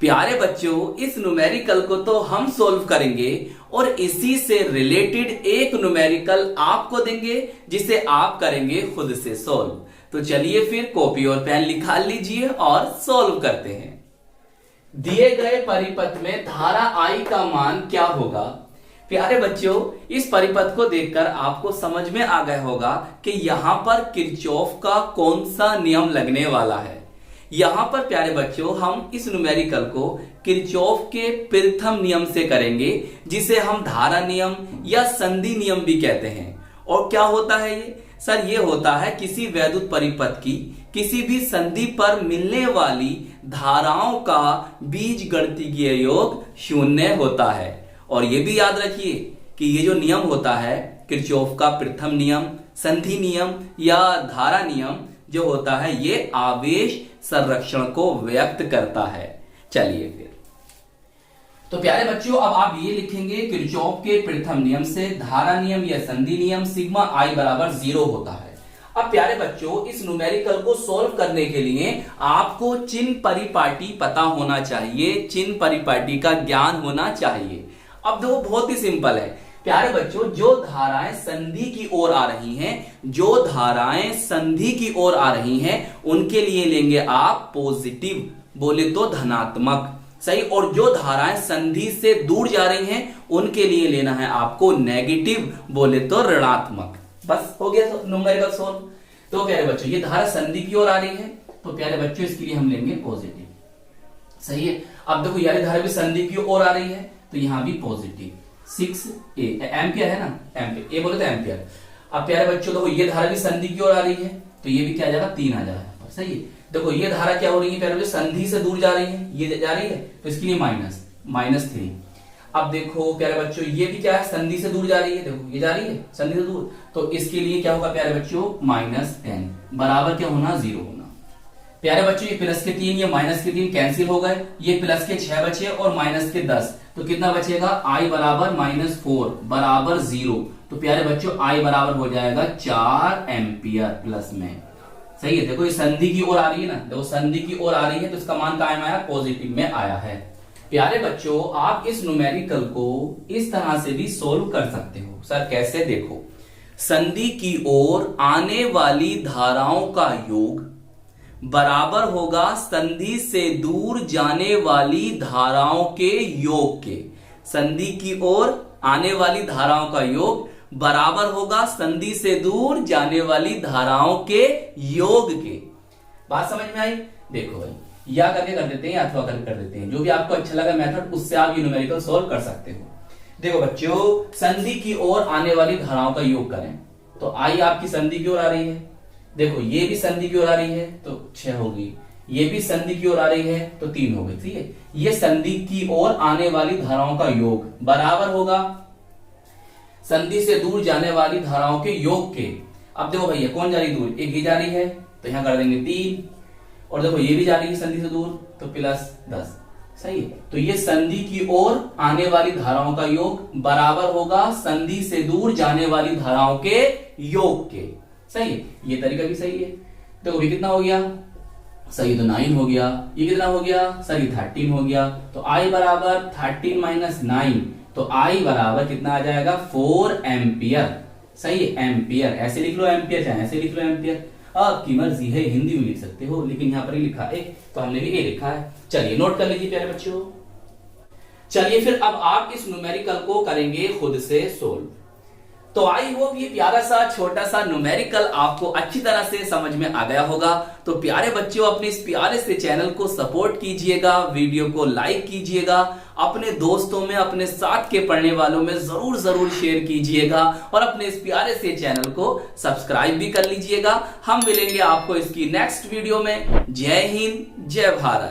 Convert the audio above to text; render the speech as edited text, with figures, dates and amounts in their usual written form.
प्यारे बच्चों, इस न्यूमेरिकल को तो हम सॉल्व करेंगे और इसी से रिलेटेड एक न्यूमेरिकल आपको देंगे जिसे आप करेंगे खुद से सॉल्व। तो चलिए फिर कॉपी और पेन निकाल लीजिए और सॉल्व करते हैं। दिए गए परिपथ में धारा I का मान क्या होगा? प्यारे बच्चों, इस परिपथ को देखकर आपको समझ में आ गया होगा कि यहां पर किरचॉफ का कौन सा नियम लगने वाला है। यहां पर प्यारे बच्चों हम इस न्यूमेरिकल को किरचॉफ के प्रथम नियम से करेंगे, जिसे हम धारा नियम या संधि नियम भी कहते हैं। और क्या होता है ये? सर, ये होता है किसी वैद्युत परिपथ की किसी भी संधि पर मिलने वाली धाराओं का बीजगणितीय योग शून्य होता है। और ये भी याद रखिए कि ये जो नियम होता है किरचॉफ का प्रथम नियम, संधि नियम या धारा नियम जो होता है, ये आवेश संरक्षण को व्यक्त करता है। चलिए फिर, तो प्यारे बच्चों अब आप ये लिखेंगे किरचॉफ के प्रथम नियम से धारा नियम या संधि नियम सिग्मा I बराबर 0 होता है। अब प्यारे बच्चों, इस न्यूमेरिकल को सॉल्व करने के लिए आपको चिन्ह परिपाटी पता होना चाहिए, चिन्ह परिपाटी का ज्ञान होना चाहिए। अब देखो, बहुत ही सिंपल है प्यारे बच्चों, जो धाराएं संधि की ओर आ रही हैं, जो धाराएं संधि की ओर आ रही हैं, उनके लिए लेंगे आप पॉजिटिव, बोले तो धनात्मक, सही। और जो धाराएं संधि से दूर जा रही हैं, उनके लिए लेना है आपको नेगेटिव, बोले तो ऋणात्मक। बस हो गया न्यूमेरिकल सॉल्व। तो प्यारे बच्चों, ये धारा संधि की ओर आ रही है, तो प्यारे बच्चों इसके लिए हम लेंगे पॉजिटिव, सही है। अब देखो, यानी धारा भी संधि की ओर आ रही है, तो यहां भी पॉजिटिव 6 एम्पियर है ना, एम्पियर, ए बोले तो एम्पियर। अब प्यारे बच्चों देखो, ये धारा भी संधि की ओर आ रही है, तो ये भी क्या आ जाएगा, 3 आ जाएगा, सही है। देखो, ये धारा क्या हो रही है प्यारे बच्चों, संधि से दूर जा रही है, ये जा रही है, तो इसके लिए -3। अब देखो प्यारे बच्चों, ये भी क्या है, संधि से दूर जा रही है, देखो ये जा रही है संधि से दूर, तो इसके लिए क्या होगा प्यारे बच्चों, -10 बराबर क्या होना, 0 होना। प्यारे बच्चों, ये प्लस के 3 या माइनस के 3 कैंसिल हो गए, ये प्लस के 6 बचे और माइनस के 10, तो कितना बचेगा, I बराबर -4 बराबर 0। तो प्यारे बच्चों I बराबर हो जाएगा 4 एम्पियर प्लस में, सही है। देखो, ये संधि की ओर आ रही है ना, देखो संधि की ओर आ रही है, तो इसका मान कहाँ आया, पॉजिटिव में आया है। प्यारे बच्चों, आप इस न्यूमेरिकल को इस तरह से भी सोल्व कर सकते हो। सर कैसे? देखो, संधि की ओर आने वाली धाराओं का योग बराबर होगा संधि से दूर जाने वाली धाराओं के योग के। संधि की ओर आने वाली धाराओं का योग बराबर होगा संधि से दूर जाने वाली धाराओं के योग के। बात समझ में आई? देखो भाई, या करके कर देते हैं या अथवा करके कर देते हैं, जो भी आपको अच्छा लगा मेथड, उससे आप ये न्यूमेरिकल सॉल्व कर सकते हो। देखो बच्चों, संधि की ओर आने वाली धाराओं का योग करें, तो I आपकी संधि की ओर आ रही है, देखो ये भी संधि की ओर आ रही है, तो 6 होगी, ये भी संधि की ओर आ रही है, तो 3 हो गई, ठीक है। ये संधि की ओर आने वाली धाराओं का योग बराबर होगा संधि से दूर जाने वाली धाराओं के योग के। अब देखो भैया, कौन जा रही दूर, एक ही जा रही है, तो यहां कर देंगे 3, और देखो ये भी जा रही है संधि से दूर, तो +10, सही है। तो ये संधि की ओर आने वाली धाराओं का योग बराबर होगा संधि से दूर जाने वाली धाराओं के योग के, सही है। ये तरीका भी सही है। देखो ये कितना हो गया, सही, तो 9 हो गया। ये कितना हो गया, सही 13 हो गया। तो I बराबर 13 - 9, तो I बराबर कितना आ जाएगा, 4 एम्पियर, सही है। एम्पियर ऐसे लिख लो, एम्पियर चाहे ऐसे लिख लो, एम्पियर आपकी मर्जी है, हिंदी में लिख सकते हो, लेकिन यहाँ पर ही लिखा है, तो हमने भी ए लिखा है। चलिए नोट कर लीजिए प्यारे बच्चों। चलिए फिर अब आप इस न्यूमेरिकल को करेंगे खुद से सोल्व। तो आई होप ये प्यारा सा छोटा सा न्यूमेरिकल आपको अच्छी तरह से समझ में आ गया होगा। तो प्यारे बच्चों, अपने इस प्यारे से चैनल को सपोर्ट कीजिएगा, वीडियो को लाइक कीजिएगा, अपने दोस्तों में, अपने साथ के पढ़ने वालों में जरूर शेयर कीजिएगा, और अपने इस प्यारे से चैनल को सब्सक्राइब भी कर लीजिएगा। हम मिलेंगे आपको इसकी नेक्स्ट वीडियो में। जय हिंद, जय भारत।